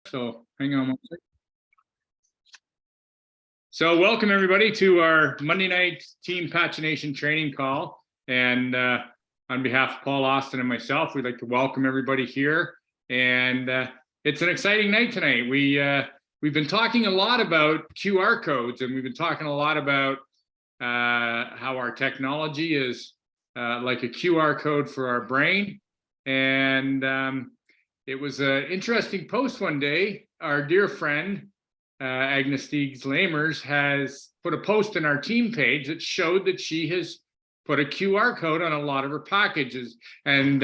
So hang on one second. So welcome everybody to our Monday night team pagination training call. And on behalf of Paul Austin and myself, we'd like to welcome everybody here. And it's an exciting night tonight. We've been talking a lot about QR codes, and we've been talking a lot about how our technology is like a QR code for our brain. And it was an interesting post one day. Our dear friend, Agnes Steeghs-Lamers, has put a post in our team page that showed that she has put a QR code on a lot of her packages, and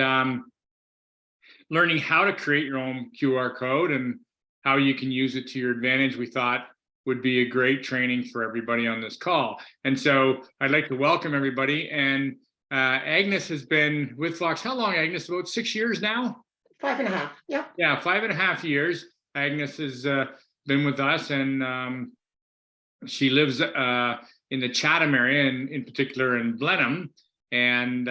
learning how to create your own QR code and how you can use it to your advantage, we thought would be a great training for everybody on this call. And so I'd like to welcome everybody. And Agnes has been with Vox, how long, Agnes? About 6 years now? 5.5, yeah. Yeah, 5.5 years. Agnes has been with us, and she lives in the Chatham area, and in particular in Blenheim. And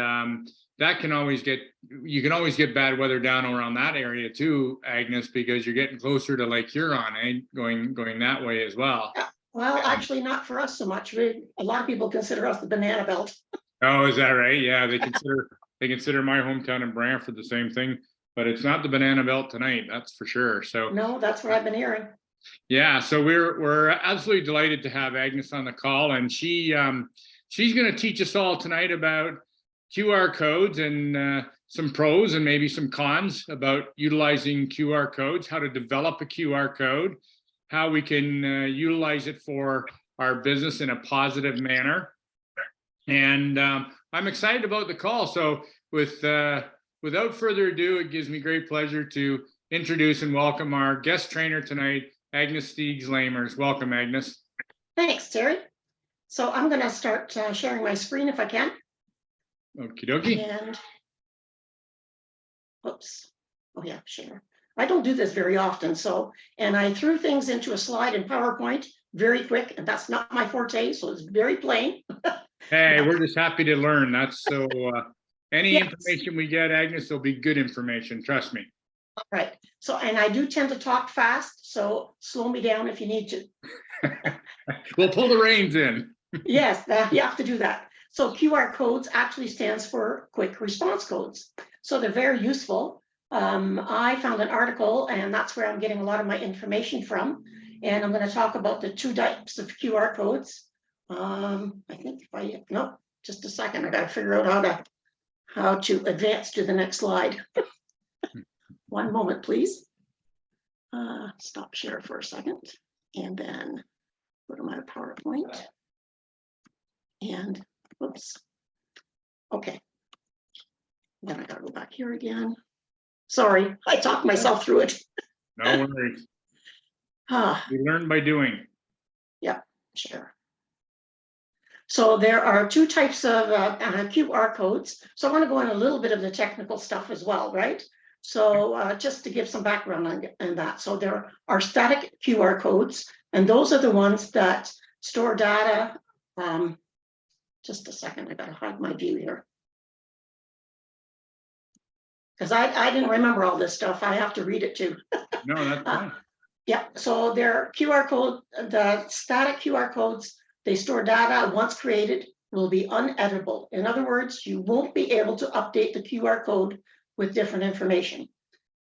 that can always get, you can always get bad weather down around that area too, Agnes, because you're getting closer to Lake Huron, going that way as well. Well, actually not for us so much. A lot of people consider us the banana belt. Oh, is that right? Yeah, they consider my hometown in Brantford the same thing, but it's not the banana belt tonight, that's for sure. So no, that's what I've been hearing. Yeah, so we're absolutely delighted to have Agnes on the call, and she's going to teach us all tonight about QR codes and some pros and maybe some cons about utilizing QR codes, how to develop a QR code, how we can utilize it for our business in a positive manner. And I'm excited about the call. So without further ado, it gives me great pleasure to introduce and welcome our guest trainer tonight, Agnes Steeghs-Lamers. Welcome, Agnes. Thanks, Terry. So I'm going to start sharing my screen if I can. Okie dokie. And, oops. Oh yeah, share. I don't do this very often. And I threw things into a slide in PowerPoint very quick, and that's not my forte, so it's very plain. Hey, we're just happy to learn. That's so, any Yes. information we get, Agnes, will be good information. Trust me. All right. So, and I do tend to talk fast, so slow me down if you need to. We'll pull the reins in. Yes, you have to do that. So QR codes actually stands for quick response codes. So they're very useful. I found an article, and that's where I'm getting a lot of my information from. And I'm going to talk about the two types of QR codes. I think no, just a second. I got to figure out how to advance to the next slide. One moment, please. Stop share for a second, and then go to my PowerPoint. And oops. Okay. Then I gotta go back here again. Sorry, I talked myself through it. No worries. We learn by doing. Yeah, sure. So there are two types of QR codes. So I want to go in a little bit of the technical stuff as well, right? So just to give some background on that. So there are static QR codes, and those are the ones that store data. Just a second, I gotta hide my view here. Because I didn't remember all this stuff. I have to read it too. No, that's fine. Yeah, so their QR code, the static QR codes, they store data once created, will be uneditable. In other words, you won't be able to update the QR code with different information.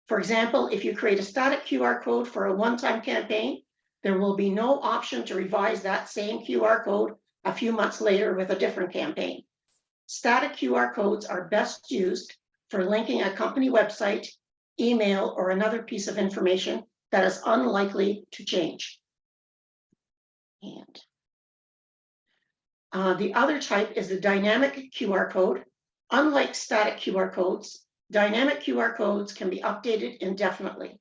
For example, if you create a static QR code for a one-time campaign, there will be no option to revise that same QR code a few months later with a different campaign. Static QR codes are best used for linking a company website, email, or another piece of information that is unlikely to change. And the other type is the dynamic QR code. Unlike static QR codes, dynamic QR codes can be updated indefinitely.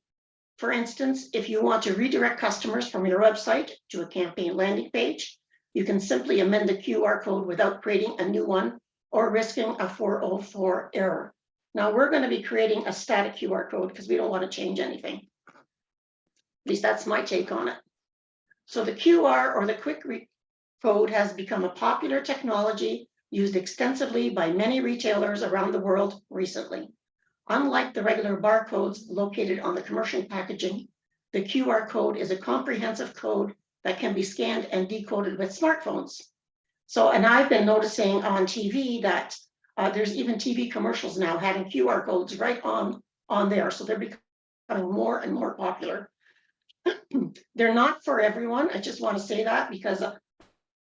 For instance, if you want to redirect customers from your website to a campaign landing page, you can simply amend the QR code without creating a new one or risking a 404 error. Now we're going to be creating a static QR code because we don't want to change anything. At least that's my take on it. So the QR, or the quick code, has become a popular technology used extensively by many retailers around the world recently. Unlike the regular barcodes located on the commercial packaging, the QR code is a comprehensive code that can be scanned and decoded with smartphones. So, and I've been noticing on TV that there's even TV commercials now having QR codes right on there. So they're becoming more and more popular. They're not for everyone. I just want to say that because I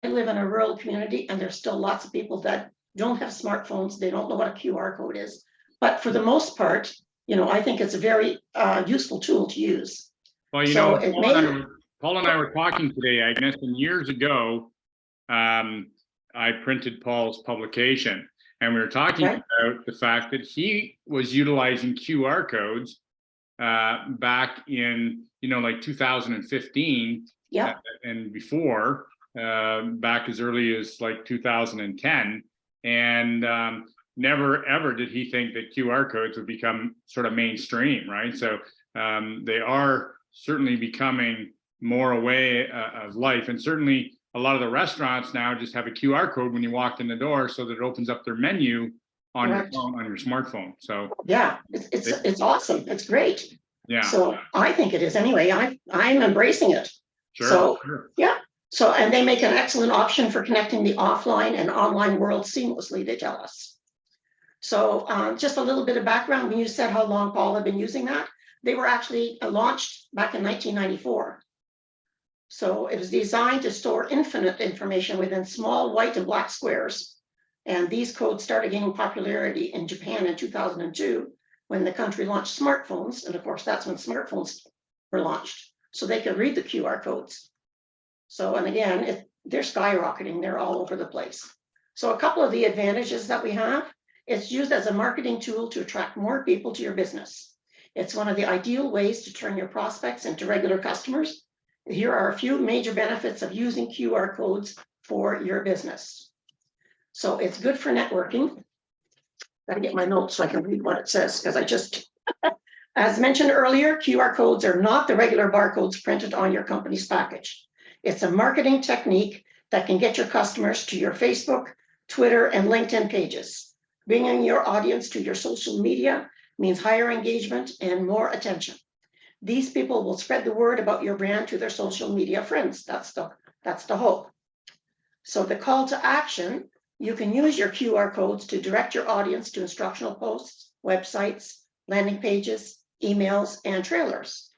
live in a rural community and there's still lots of people that don't have smartphones. They don't know what a QR code is. But for the most part, you know, I think it's a very useful tool to use. Well, you So know, Paul and I were talking today, Agnes, and years ago, I printed Paul's publication, and we were talking about the fact that he was utilizing QR codes back in, you know, like 2015 and before, back as early as like 2010. And never ever did he think that QR codes would become sort of mainstream, right? So they are certainly becoming more a way of life. And certainly a lot of the restaurants now just have a QR code when you walk in the door so that it opens up their menu on your phone, on your smartphone. So yeah, it's awesome. It's great. Yeah. So I think it is anyway. I'm embracing it. Sure. So yeah. So, and they make an excellent option for connecting the offline and online world seamlessly, they tell us. So just a little bit of background. When you said how long Paul had been using that, they were actually launched back in 1994. So it was designed to store infinite information within small white and black squares. And these codes started gaining popularity in Japan in 2002 when the country launched smartphones. And of course, that's when smartphones were launched. So they could read the QR codes. So, and again, they're skyrocketing. They're all over the place. So a couple of the advantages that we have, it's used as a marketing tool to attract more people to your business. It's one of the ideal ways to turn your prospects into regular customers. Here are a few major benefits of using QR codes for your business. So it's good for networking. Gotta get my notes so I can read what it says, because I just, as mentioned earlier, QR codes are not the regular barcodes printed on your company's package. It's a marketing technique that can get your customers to your Facebook, Twitter, and LinkedIn pages. Bringing your audience to your social media means higher engagement and more attention. These people will spread the word about your brand to their social media friends. That's the hope. So the call to action, you can use your QR codes to direct your audience to instructional posts, websites, landing pages, emails, and trailers.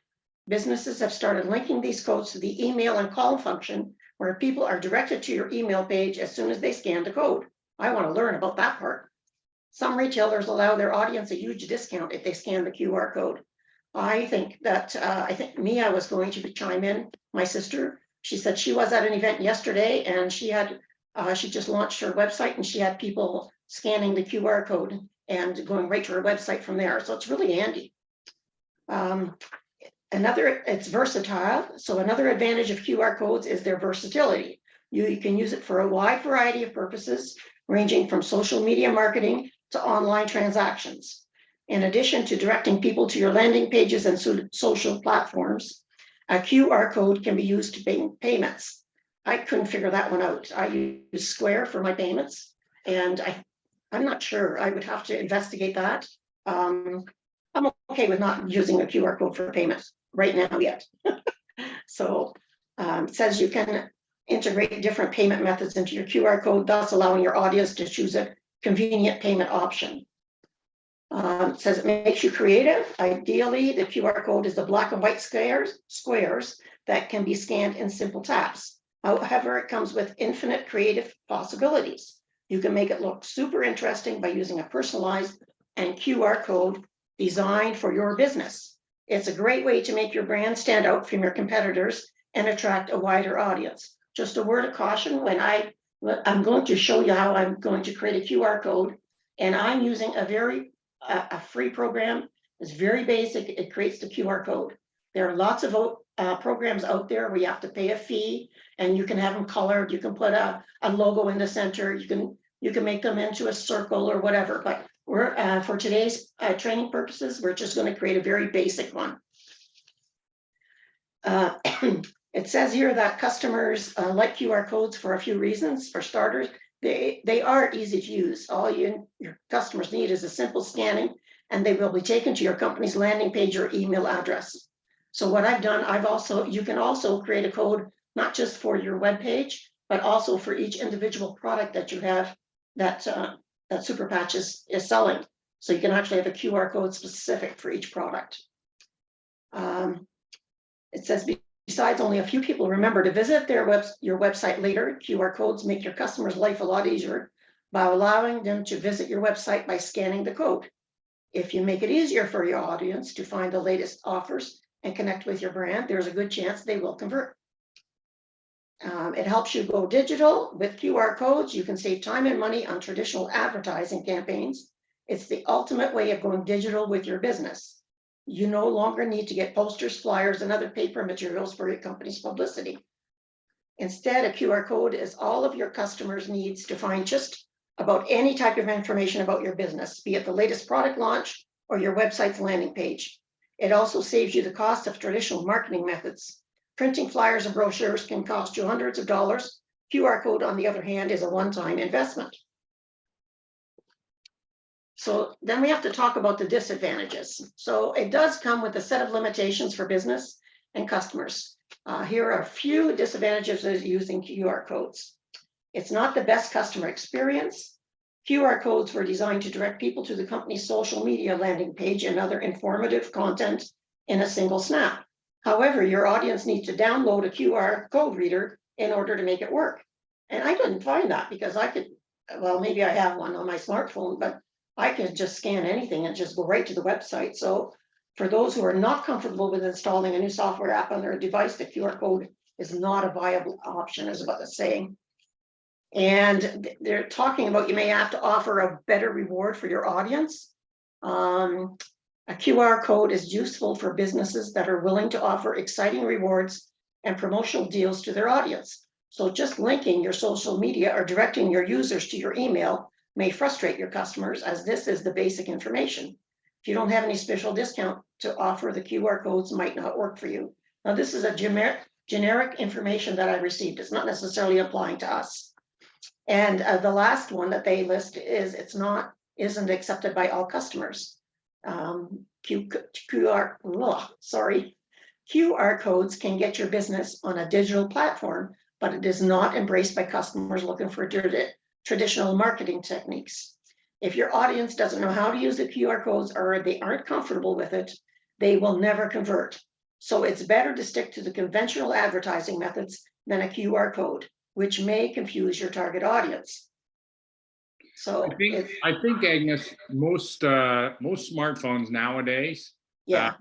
Businesses have started linking these codes to the email and call function where people are directed to your email page as soon as they scan the code. I want to learn about that part. Some retailers allow their audience a huge discount if they scan the QR code. I think that, Mia was going to chime in, my sister. She said she was at an event yesterday and she just launched her website and she had people scanning the QR code and going right to her website from there. So it's really handy. It's versatile. So another advantage of QR codes is their versatility. You can use it for a wide variety of purposes, ranging from social media marketing to online transactions. In addition to directing people to your landing pages and social platforms, a QR code can be used to pay payments. I couldn't figure that one out. I use Square for my payments, and I'm not sure. I would have to investigate that. I'm okay with not using a QR code for payments right now yet. So it says you can integrate different payment methods into your QR code, thus allowing your audience to choose a convenient payment option. It says it makes you creative. Ideally, the QR code is the black and white squares that can be scanned in simple taps. However, it comes with infinite creative possibilities. You can make it look super interesting by using a personalized and QR code designed for your business. It's a great way to make your brand stand out from your competitors and attract a wider audience. Just a word of caution, when I'm going to show you how I'm going to create a QR code, and I'm using a free program. It's very basic. It creates the QR code. There are lots of programs out there where you have to pay a fee and you can have them colored. You can put a logo in the center. You can make them into a circle or whatever. But we're for today's training purposes, we're just going to create a very basic one. It says here that customers like QR codes for a few reasons. For starters, they are easy to use. All your customers need is a simple scanning, and they will be taken to your company's landing page or email address. So what I've done, you can also create a code, not just for your web page, but also for each individual product that you have that Super Patch is selling. So you can actually have a QR code specific for each product. It says, besides, only a few people remember to visit your website later. QR codes make your customers' life a lot easier by allowing them to visit your website by scanning the code. If you make it easier for your audience to find the latest offers and connect with your brand, there's a good chance they will convert. It helps you go digital with QR codes. You can save time and money on traditional advertising campaigns. It's the ultimate way of going digital with your business. You no longer need to get posters, flyers, and other paper materials for your company's publicity. Instead, a QR code is all of your customers' needs to find just about any type of information about your business, be it the latest product launch or your website's landing page. It also saves you the cost of traditional marketing methods. Printing flyers and brochures can cost you hundreds of dollars. QR code, on the other hand, is a one-time investment. So then we have to talk about the disadvantages. So it does come with a set of limitations for business and customers. Here are a few disadvantages of using QR codes. It's not the best customer experience. QR codes were designed to direct people to the company's social media landing page and other informative content in a single snap. However, your audience needs to download a QR code reader in order to make it work. And I couldn't find that because I could, well, maybe I have one on my smartphone, but I could just scan anything and just go right to the website. So for those who are not comfortable with installing a new software app on their device, the QR code is not a viable option, is what it's saying. And they're talking about you may have to offer a better reward for your audience. A QR code is useful for businesses that are willing to offer exciting rewards and promotional deals to their audience. So just linking your social media or directing your users to your email may frustrate your customers, as this is the basic information. If you don't have any special discount to offer, the QR codes might not work for you. Now, this is a generic information that I received. It's not necessarily applying to us. And the last one that they list is isn't accepted by all customers. QR codes can get your business on a digital platform, but it is not embraced by customers looking for traditional marketing techniques. If your audience doesn't know how to use the QR codes or they aren't comfortable with it, they will never convert. So it's better to stick to the conventional advertising methods than a QR code, which may confuse your target audience. So I think Agnes, most smartphones nowadays, yeah,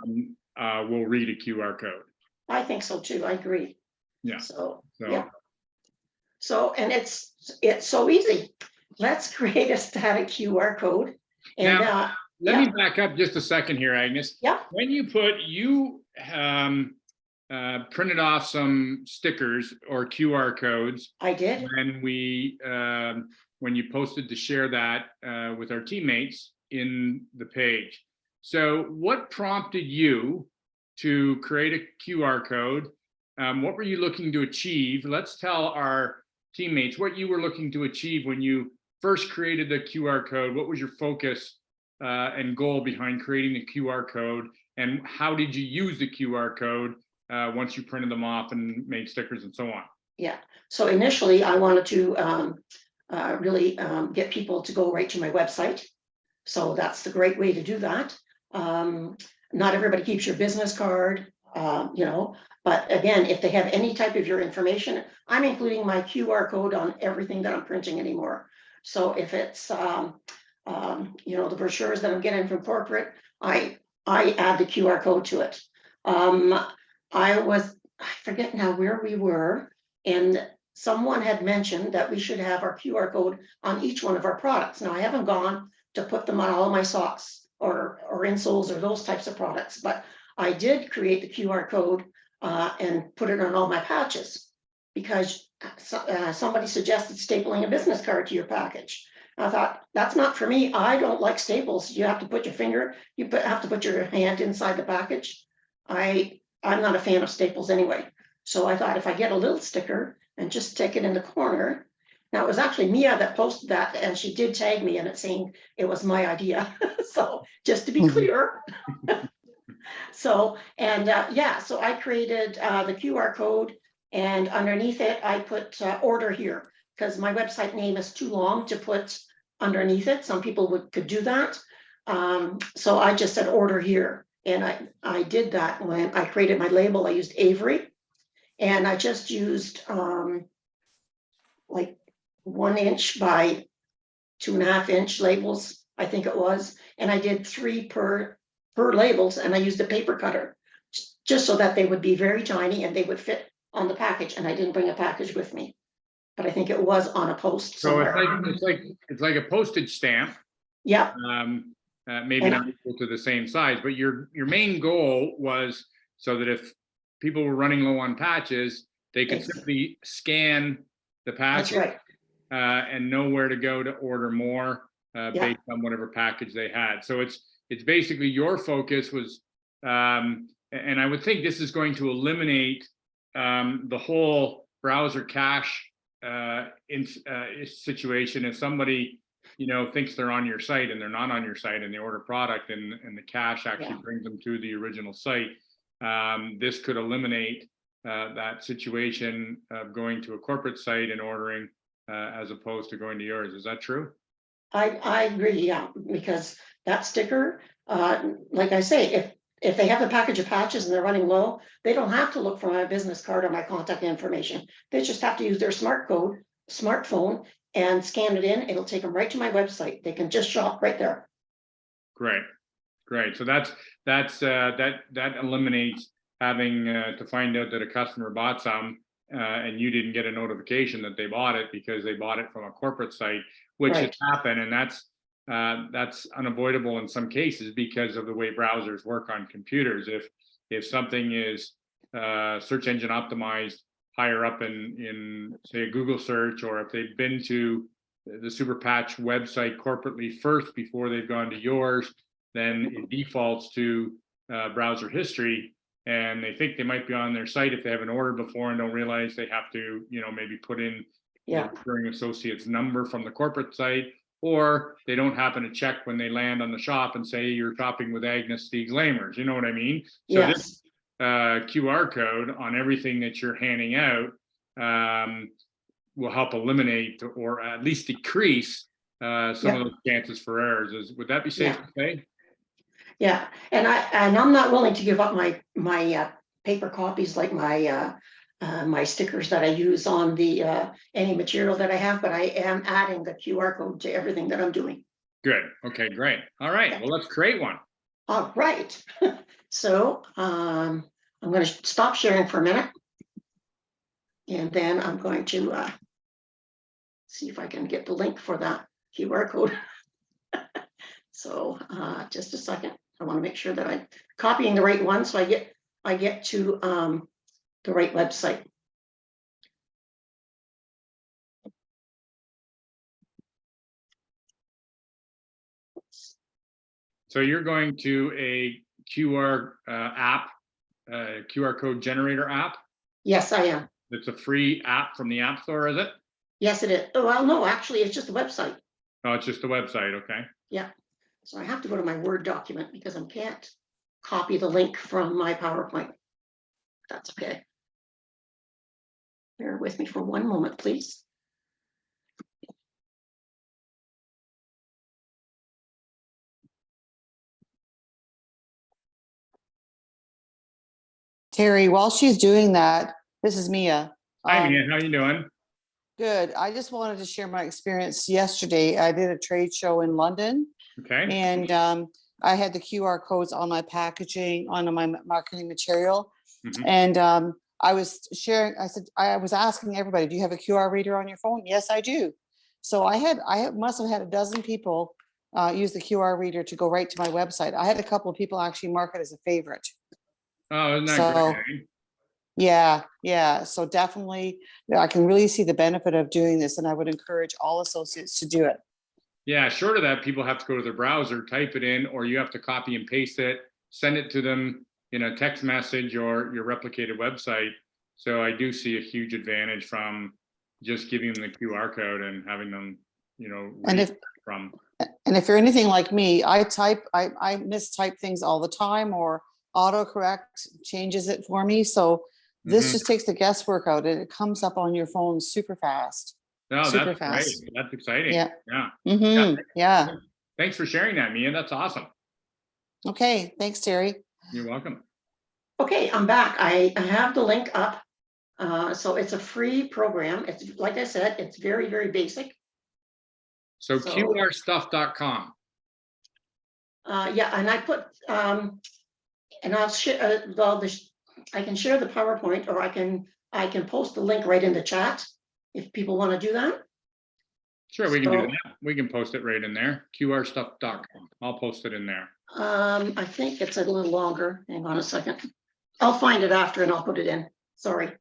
will read a QR code. I think so too. I agree. Yeah. So yeah. So, and it's so easy. Let's create a static QR code. And now, let me back up just a second here, Agnes. Yeah. When you printed off some stickers or QR codes. I did. When you posted to share that with our teammates in the page. So what prompted you to create a QR code? What were you looking to achieve? Let's tell our teammates what you were looking to achieve when you first created the QR code. What was your focus and goal behind creating the QR code? And how did you use the QR code once you printed them off and made stickers and so on? Yeah. So initially I wanted to really get people to go right to my website. So that's the great way to do that. Not everybody keeps your business card, but again, if they have any type of your information, I'm including my QR code on everything that I'm printing anymore. So if it's, the brochures that I'm getting from corporate, I add the QR code to it. I forget now where we were, and someone had mentioned that we should have our QR code on each one of our products. Now, I haven't gone to put them on all of my socks or insoles or those types of products, but I did create the QR code and put it on all my patches because somebody suggested stapling a business card to your package. I thought, that's not for me. I don't like staples. You have to put your have to put your hand inside the package. I'm not a fan of staples anyway. So I thought if I get a little sticker and just stick it in the corner. Now it was actually Mia that posted that, and she did tag me in it saying it was my idea. So just to be clear. So, and yeah, so I created the QR code, and underneath it, I put order here, because my website name is too long to put underneath it. Some people could do that. So I just said order here, and I did that when I created my label. I used Avery, and I just used like 1 inch by 2.5 inch labels, I think it was, and I did 3 per labels, and I used a paper cutter just so that they would be very tiny and they would fit on the package. And I didn't bring a package with me, but I think it was on a post So somewhere. it's like a postage stamp. Yeah, Maybe not equal to the same size, but your main goal was so that if people were running low on patches, they could simply scan the that's package right. and know where to go to order more based on whatever package they had. So it's basically your focus was, and I would think this is going to eliminate the whole browser cache situation. If somebody thinks they're on your site and they're not on your site and they order product and the cache actually brings them to the original site, this could eliminate that situation of going to a corporate site and ordering as opposed to going to yours. Is that true? I agree, yeah, because that sticker, like I say, if they have a package of patches and they're running low, they don't have to look for my business card or my contact information. They just have to use their smartphone and scan it in. It'll take them right to my website. They can just shop right there. Great. So that eliminates having to find out that a customer bought some and you didn't get a notification that they bought it because they bought it from a corporate site, which has happened, and that's unavoidable in some cases because of the way browsers work on computers. If something is search engine optimized higher up in say a Google search, or if they've been to the Super Patch website corporately first before they've gone to yours, then it defaults to browser history, and they think they might be on their site if they haven't ordered before and don't realize they have to, maybe put in the referring associate's number from the corporate site, or they don't happen to check when they land on the shop and say you're shopping with Agnes Steeghs-Lamers. You know what I mean? So this QR code on everything that you're handing out will help eliminate or at least decrease some of those chances for errors. Would that be safe to say? Yeah, and I'm not willing to give up my paper copies, like my stickers that I use on the any material that I have, but I am adding the QR code to everything that I'm doing. Good. Okay, great. All right. Well, let's create one. All right. So I'm going to stop sharing for a minute, and then I'm going to see if I can get the link for that QR code. So just a second. I want to make sure that I'm copying the right one, so I get to the right website. So you're going to a QR app, QR code generator app? Yes, I am. It's a free app from the App Store, is it? Yes, it is. Oh, well, no, actually, it's just a website. Oh, it's just a website. Okay. Yeah. So I have to go to my Word document because I can't copy the link from my PowerPoint. That's okay. Bear with me for one moment, please. Terry, while she's doing that, this is Mia. Hi, Mia. How you doing? Good. I just wanted to share my experience yesterday. I did a trade show in London. Okay. And I had the QR codes on my packaging, on my marketing material. And I was sharing, I was asking everybody, do you have a QR reader on your phone? Yes, I do. So I must have had a dozen people use the QR reader to go right to my website. I had a couple of people actually mark it as a favorite. Oh, isn't that great? Yeah. So definitely, I can really see the benefit of doing this, and I would encourage all associates to do it. Yeah, short of that, people have to go to their browser, type it in, or you have to copy and paste it, send it to them in a text message or your replicated website. So I do see a huge advantage from just giving them the QR code and having them, And if you're anything like me, I mistype things all the time, or autocorrect changes it for me. So this Mhm. just takes the guesswork out and it comes up on your phone super fast. No, Super that's great. fast. That's exciting. Yeah. Yeah. Mm-hmm. Yeah. Thanks for sharing that, Mia. That's awesome. Okay. Thanks, Terry. You're welcome. Okay, I'm back. I have the link up. So it's a free program. It's like I said, it's very, very basic. So So- qrstuff.com. Yeah, and I put, and I'll share, I can share the PowerPoint, or I can post the link right in the chat if people want to do that. Sure, we can do So- that. We can post it right in there. qrstuff.com. I'll post it in there. I think it's a little longer. Hang on a second. I'll find it after and I'll put it in. Sorry.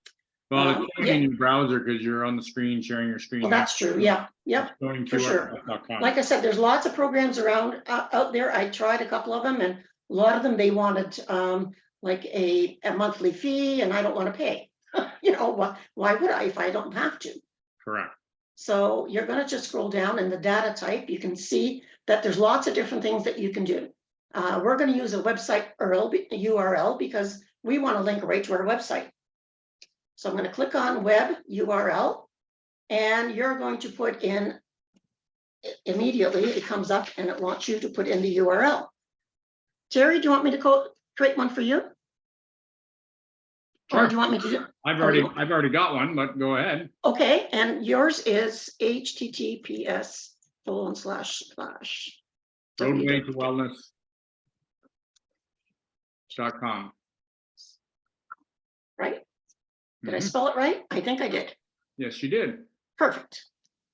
Well, it's showing Yeah. in your browser because you're on the screen, sharing your screen. Well, that's true. Yeah, yep. It's showing for sure. qrstuff.com. Like I said, there's lots of programs around out there. I tried a couple of them, and a lot of them, they wanted like a monthly fee, and I don't want to pay. You know, why would I if I don't have to? Correct. So you're going to just scroll down in the data type. You can see that there's lots of different things that you can do. We're going to use a website URL because we want to link right to our website. So I'm going to click on web URL, and you're going to put in, immediately it comes up and it wants you to put in the URL. Terry, do you want me to create one for you? Or Sure. do you want me to do? I've already got one, but go ahead. Okay, and yours is https:// Roadway to wellness.com. Right? Did I Mhm. spell it right? I think I did. Yes, you did. Perfect.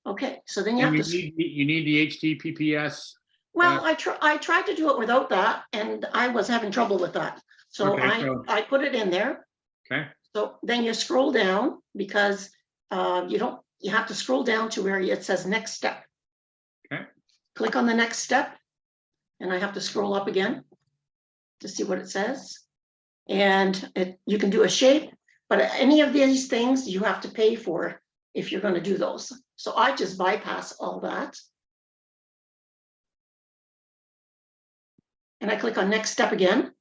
Okay, so then you And have to. you need the HTTPS. Well, I tried to do it without that, and I was having trouble with that. So Okay, I put it in there. Okay. So then you scroll down because you have to scroll down to where it says next step. Okay. Click on the next step, and I have to scroll up again to see what it says. And you can do a shape, but any of these things you have to pay for if you're going to do those. So I just bypass all that. And I click on next step again.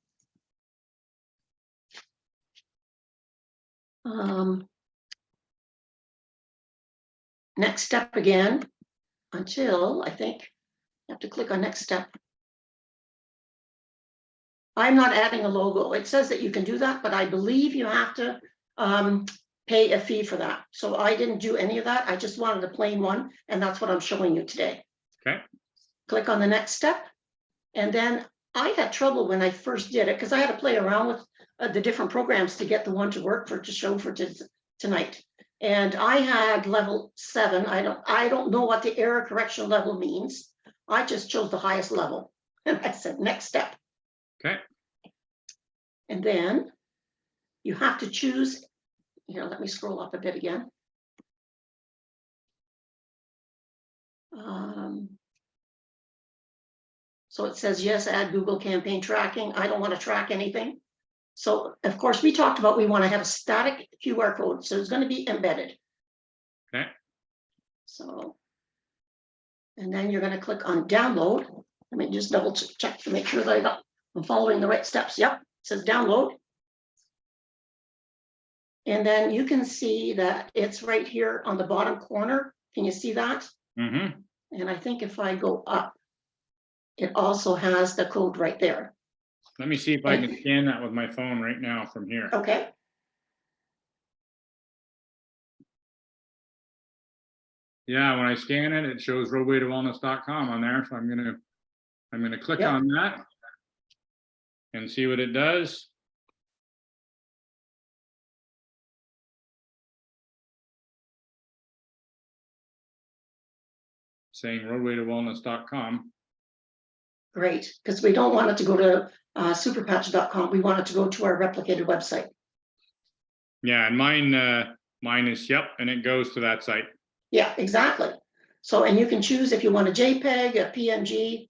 Next step again, until I think you have to click on next step. I'm not adding a logo. It says that you can do that, but I believe you have to pay a fee for that. So I didn't do any of that. I just wanted a plain one, and that's what I'm showing you today. Okay. Click on the next step. And then I had trouble when I first did it because I had to play around with the different programs to get the one to work to show for tonight. And I had level 7. I don't know what the error correction level means. I just chose the highest level. And I said, next step. Okay. And then you have to choose, let me scroll up a bit again. So it says, yes, add Google campaign tracking. I don't want to track anything. So of course we talked about, we want to have a static QR code. So it's going to be embedded. Okay. So, and then you're going to click on download. Let me just double check to make sure that I'm following the right steps. Yep, it says download. And then you can see that it's right here on the bottom corner. Can you see that? Mm-hmm. And I think if I go up, it also has the code right there. Let me see if I can scan that with my phone right now from here. Okay. Yeah, when I scan it, it shows roadwaytowellness.com on there. So I'm gonna click Yep. on that and see what it does. Saying roadwaytowellness.com. Great, because we don't want it to go to superpatch.com. We want it to go to our replicated website. Yeah, and mine is, yep, and it goes to that site. Yeah, exactly. So, and you can choose if you want a JPEG, a PNG,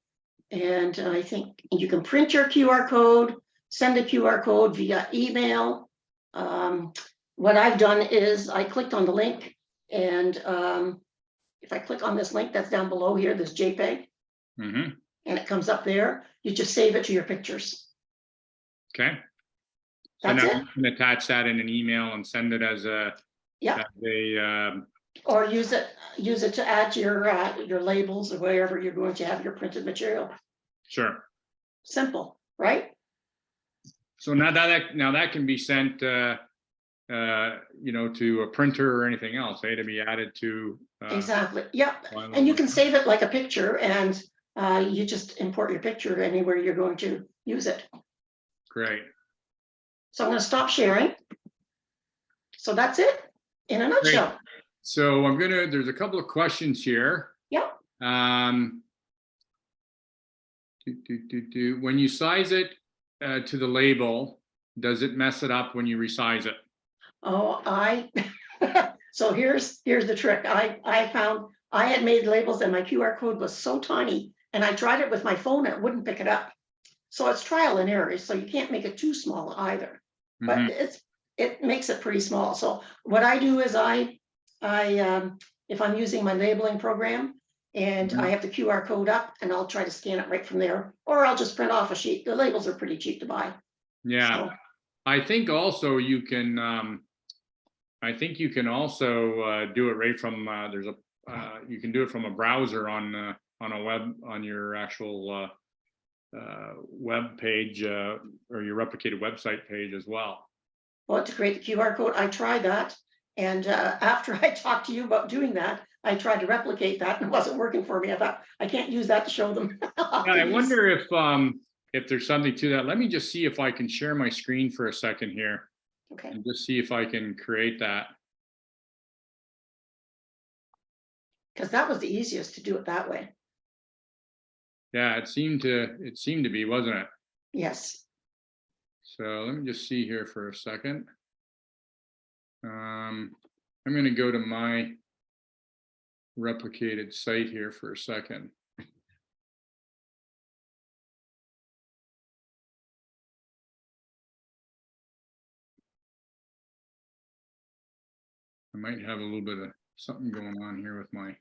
and I think you can print your QR code, send a QR code via email. What I've done is I clicked on the link, and if I click on this link that's down below here, this JPEG, Mm-hmm. and it comes up there, you just save it to your pictures. Okay. So That's now it. you can attach that in an email and send it as a, Yeah, as or use it to add your labels or wherever you're going to have your printed material. sure. Simple, right? So now that can be sent, you know, to a printer or anything else, to be added to. Exactly. Yep. Final. And you can save it like a picture, and you just import your picture anywhere you're going to use it. Great. So I'm going to stop sharing. So that's it in a nutshell. So there's a couple of questions here. Yep. When you size it to the label, does it mess it up when you resize it? Oh, so here's the trick. I found I had made labels and my QR code was so tiny, and I tried it with my phone, it wouldn't pick it up. So it's trial and error. So you can't make it too small either, but it makes it pretty small. So what I do is if I'm using my labeling program and I have the QR code up, and I'll try to scan it right from there, or I'll just print off a sheet. The labels are pretty cheap to buy. Yeah. So, I think also you can also do it right from you can do it from a browser on a web, on your actual web page or your replicated website page as well. well, to create the QR code, I tried that, and after I talked to you about doing that, I tried to replicate that and it wasn't working for me. I thought I can't use that to show them. Yeah, I wonder if there's something to that. Let me just see if I can share my screen for a second here. Okay. And just see if I can create that. Because that was the easiest to do it that way. Yeah, it seemed to be, wasn't it? Yes. So let me just see here for a second. I'm going to go to my replicated site here for a second. I might have a little bit of something going on here with my.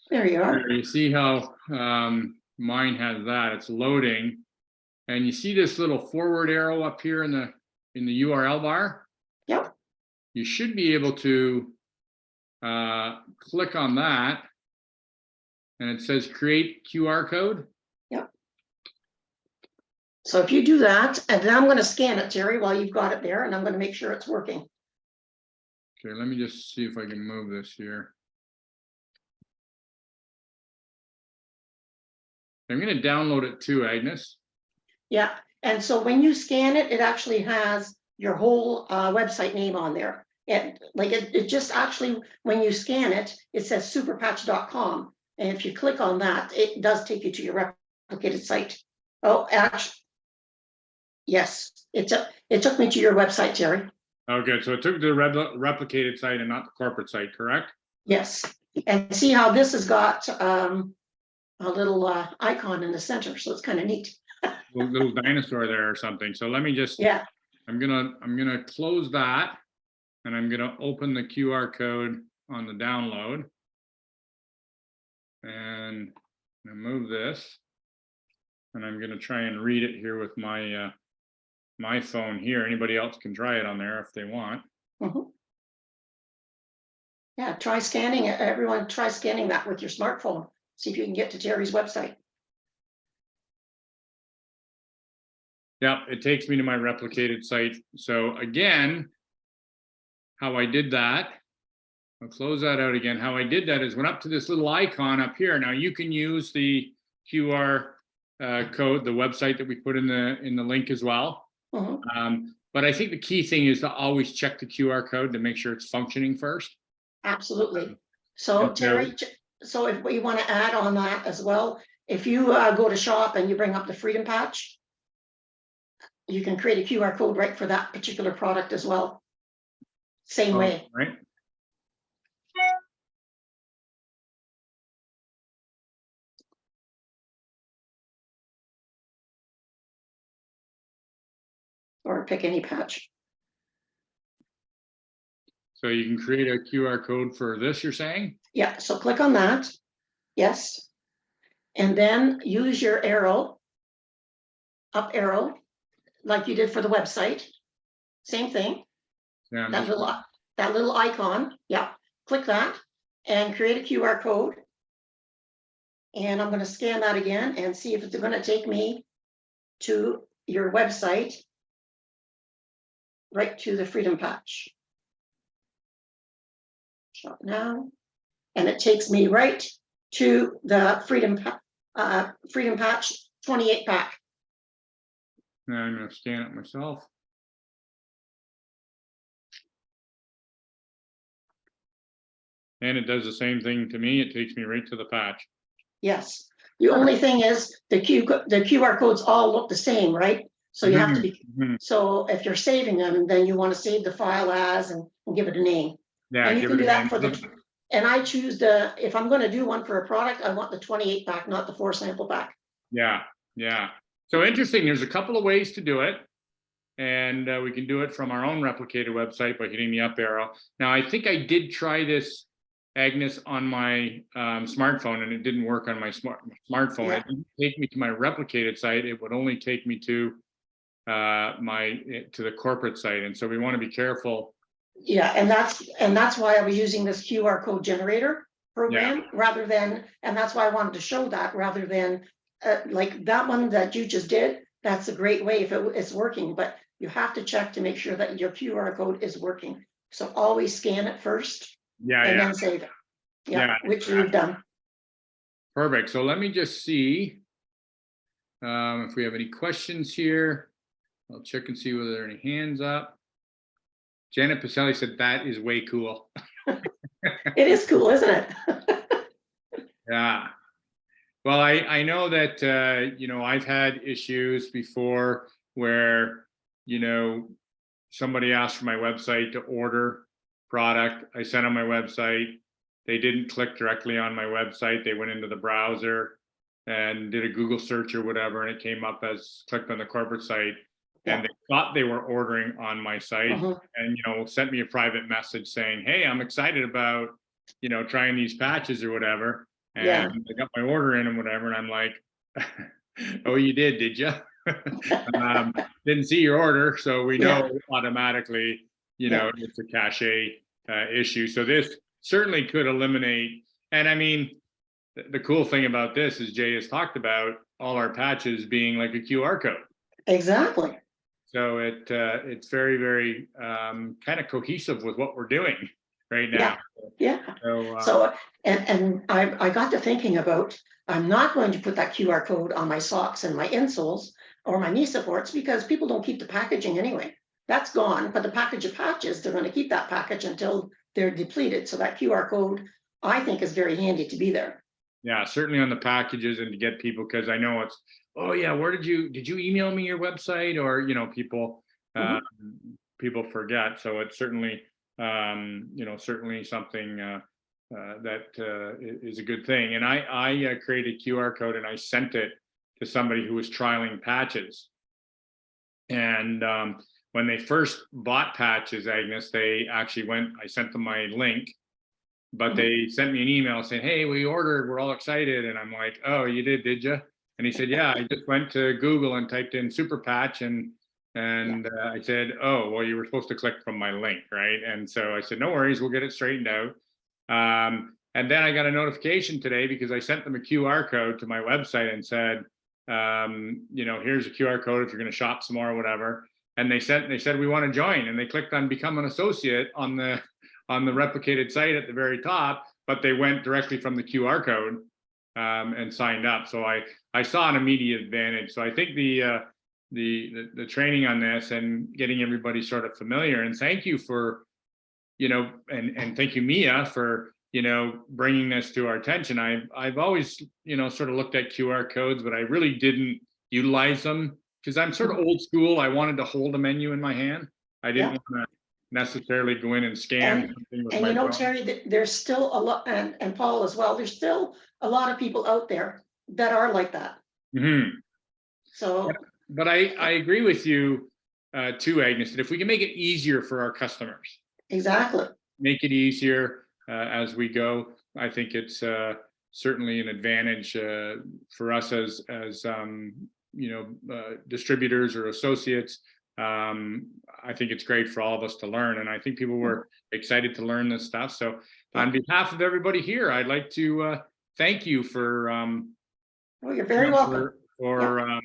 There you are. You see how mine has that? It's loading, and you see this little forward arrow up here in the URL bar. Yep. You should be able to click on that, and it says create QR code. Yep. So if you do that, and then I'm going to scan it, Terry, while you've got it there, and I'm going to make sure it's working. Okay, let me just see if I can move this here. I'm going to download it too, Agnes. Yeah, and so when you scan it, it actually has your whole website name on there. And like it just actually, when you scan it, it says superpatch.com. And if you click on that, it does take you to your replicated site. Oh, actually, yes, it took me to your website, Terry. Okay, so it took the replicated site and not the corporate site, correct? Yes, and see how this has got a little icon in the center, so it's kind of neat. Little dinosaur there or something. So let me just, Yeah. I'm gonna close that, and I'm gonna open the QR code on the download, and I'm gonna move this, and I'm gonna try and read it here with my my phone here. Anybody else can try it on there if they want. Mm-hmm. Yeah, try scanning it. Everyone try scanning that with your smartphone. See if you can get to Terry's website. Yeah, it takes me to my replicated site. So again, how I did that, I'll close that out again. How I did that is went up to this little icon up here. Now you can use the QR code, the website that we put in the link as well. Mm-hmm. But I think the key thing is to always check the QR code to make sure it's functioning first. Absolutely. So Terry, so if we want to add on that as well, if you go to shop and you bring up the Freedom Patch, you can create a QR code right for that particular product as well. Same way. Right. Or pick any patch. So you can create a QR code for this, you're saying? Yeah, so click on that. Yes. And then use your arrow, up arrow, like you did for the website. Same thing. Yeah, I'm That just- little icon. Yeah, click that and create a QR code. And I'm going to scan that again and see if it's going to take me to your website, right to the Freedom Patch. Shop now, and it takes me right to the Freedom Patch 28 pack. now I'm gonna scan it myself. And it does the same thing to me. It takes me right to the patch. Yes. The only thing is the QR codes all look the same, right? So you have to be. Mhm. So if you're saving them, then you want to save the file as and give it a name. Yeah, And you give can it do a that name. for the. And I choose if I'm going to do one for a product, I want the 28 pack, not the 4 sample pack. Yeah, yeah. So interesting. There's a couple of ways to do it. And we can do it from our own replicated website by hitting the up arrow. Now, I think I did try this, Agnes, on my smartphone, and it didn't work on my smartphone. Yeah. It didn't take me to my replicated site. It would only take me to the corporate site. And so we want to be careful. Yeah, and that's why I was using this QR code generator program rather than, and that's why I wanted to show that rather than like that one that you just did. That's a great way if it's working, but you have to check to make sure that your QR code is working. So always scan it first and then save it. Yeah, which you've done. Perfect. So let me just see if we have any questions here. I'll check and see whether there are any hands up. Janet Pacelli said that is way cool. It is cool, isn't it? Yeah. Well, I know that, you know, I've had issues before where, you know, somebody asked for my website to order product. I sent on my website. They didn't click directly on my website. They went into the browser and did a Google search or whatever, and it came up as clicked on the corporate site. And they thought they were ordering on my site and, you know, sent me a private message saying, hey, I'm excited about, you know, trying these patches or whatever. And I got my order in and whatever. And I'm like, oh, you did you? Didn't see your order. So we know automatically, you know, it's a cache issue. So this certainly could eliminate. And I mean, the cool thing about this is Jay has talked about all our patches being like a QR code. Exactly. So it's very, very kind of cohesive with what we're doing right now. Yeah. So and I got to thinking about, I'm not going to put that QR code on my socks and my insoles or my knee supports because people don't keep the packaging anyway. That's gone, but the package of patches, they're going to keep that package until they're depleted. So that QR code, I think, is very handy to be there. Yeah, certainly on the packages and to get people, because I know it's, oh yeah, where did you email me your website? Or, you know, people people forget. So it's certainly you know, certainly something that is a good thing. And I created a QR code and I sent it to somebody who was trialing patches. And when they first bought patches, Agnes, they actually I sent them my link, but they sent me an email saying, hey, we ordered, we're all excited. And I'm like, oh, you did you? And he said, yeah, I just went to Google and typed in super patch and I said, oh, well, you were supposed to click from my link, right? And so I said, no worries, we'll get it straightened out. And then I got a notification today because I sent them a QR code to my website and said, you know, here's a QR code if you're going to shop some more or whatever. And they said, we want to join. And they clicked on become an associate on the replicated site at the very top, but they went directly from the QR code and signed up. So I saw an immediate advantage. So I think the training on this and getting everybody sort of familiar, and thank you for, you know, and thank you, Mia, for, you know, bringing this to our attention. I've always, you know, sort of looked at QR codes, but I really didn't utilize them because I'm sort of old school. I wanted to hold a menu in my hand. I didn't want to necessarily go in and scan something with my you know, phone. Terry, there's still a lot, and Paul as well, there's still a lot of people out there that are like that. So but I agree with you too, Agnes, that if we can make it easier for our customers, exactly, make it easier as we go, I think it's certainly an advantage for us as distributors or associates. I think it's great for all of us to learn, and I think people were excited to learn this stuff. So on behalf of everybody here, I'd like to thank you for You're very welcome. for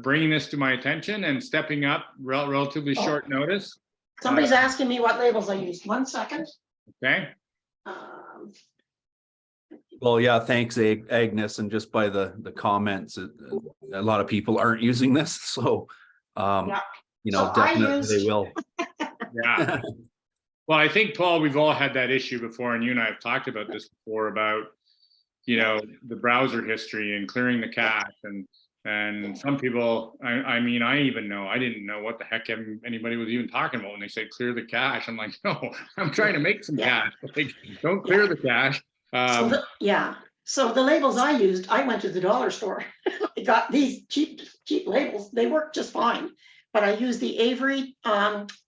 bringing this to my attention and stepping up relatively short notice. Somebody's asking me what labels I used. 1 second. Okay. Well, yeah, thanks, Agnes. And just by the comments, a lot of people aren't using this. So, So definitely they will. Yeah. Well, I think, Paul, we've all had that issue before, and you and I have talked about this before about, the browser history and clearing the cache. And some people, I mean, I didn't know what the heck anybody was even talking about when they said clear the cache. I'm like, no, I'm trying to make some cache. Like, don't clear the cache. So the labels I used, I went to the dollar store. I got these cheap labels. They work just fine. But I used the Avery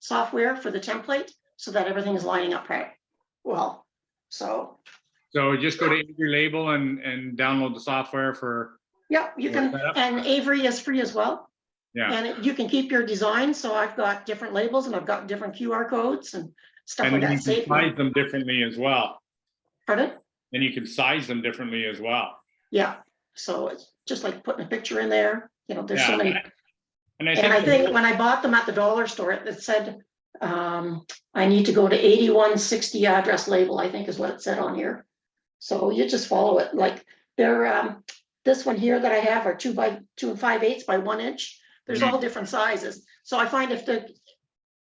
software for the template so that everything is lining up right. Well, so just go to Avery Label and download the software for. Yeah, you can, and Avery is free as well. Yeah. And you can keep your design. So I've got different labels and I've got different QR codes and stuff like that. And you can size them differently as well. Pardon? And you can size them differently as well. Yeah. So it's just like putting a picture in there. There's so many. And I think when I bought them at the dollar store, it said I need to go to 8160 address label, I think is what it said on here. So you just follow it. Like they're this one here that I have are 2 by 2 5/8 by 1 inch. There's all different sizes. So I find if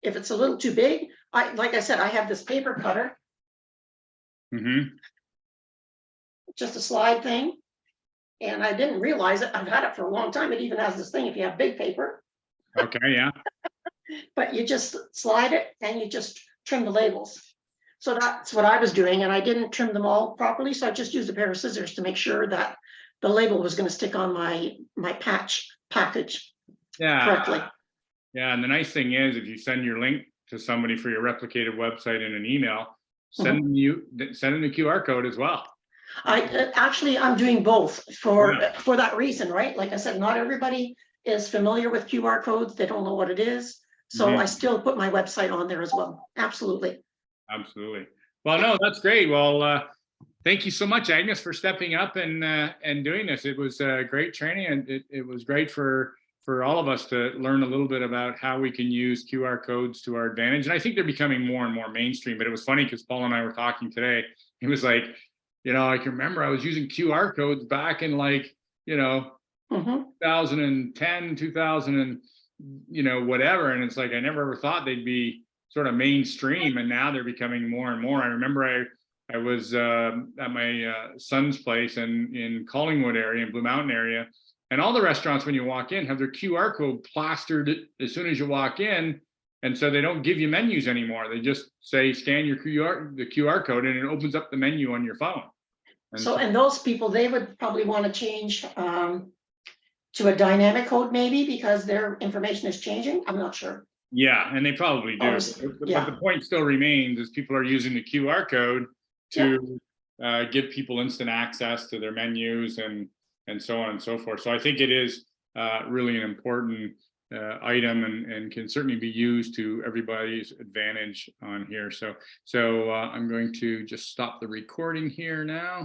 it's a little too big, like I said, I have this paper cutter. Just a slide thing. And I didn't realize it. I've had it for a long time. It even has this thing if you have big paper. Okay, yeah. But you just slide it and you just trim the labels. So that's what I was doing, and I didn't trim them all properly. So I just used a pair of scissors to make sure that the label was going to stick on my package correctly. Yeah, and the nice thing is, if you send your link to somebody for your replicated website in an email, send them the QR code as well. I'm doing both for that reason, right? Like I said, not everybody is familiar with QR codes. They don't know what it is. So I still put my website on there as well. Absolutely. Absolutely. Well, no, that's great. Well, thank you so much, Agnes, for stepping up and doing this. It was great training, and it was great for all of us to learn a little bit about how we can use QR codes to our advantage. And I think they're becoming more and more mainstream. But it was funny because Paul and I were talking today. He was like, I can remember I was using QR codes back in 2010, 2000 and whatever. And it's like, I never ever thought they'd be sort of mainstream, and now they're becoming more and more. I remember I was at my son's place in Collingwood area, in Blue Mountain area, and all the restaurants when you walk in have their QR code plastered as soon as you walk in. And so they don't give you menus anymore. They just say, scan the QR code, and it opens up the menu on your phone. And those people, they would probably want to change to a dynamic code maybe because their information is changing. I'm not sure. Yeah, and they probably do. But the point still remains is people are using the QR code to give people instant access to their menus and so on and so forth. So I think it is really an important item and can certainly be used to everybody's advantage on here. So I'm going to just stop the recording here now.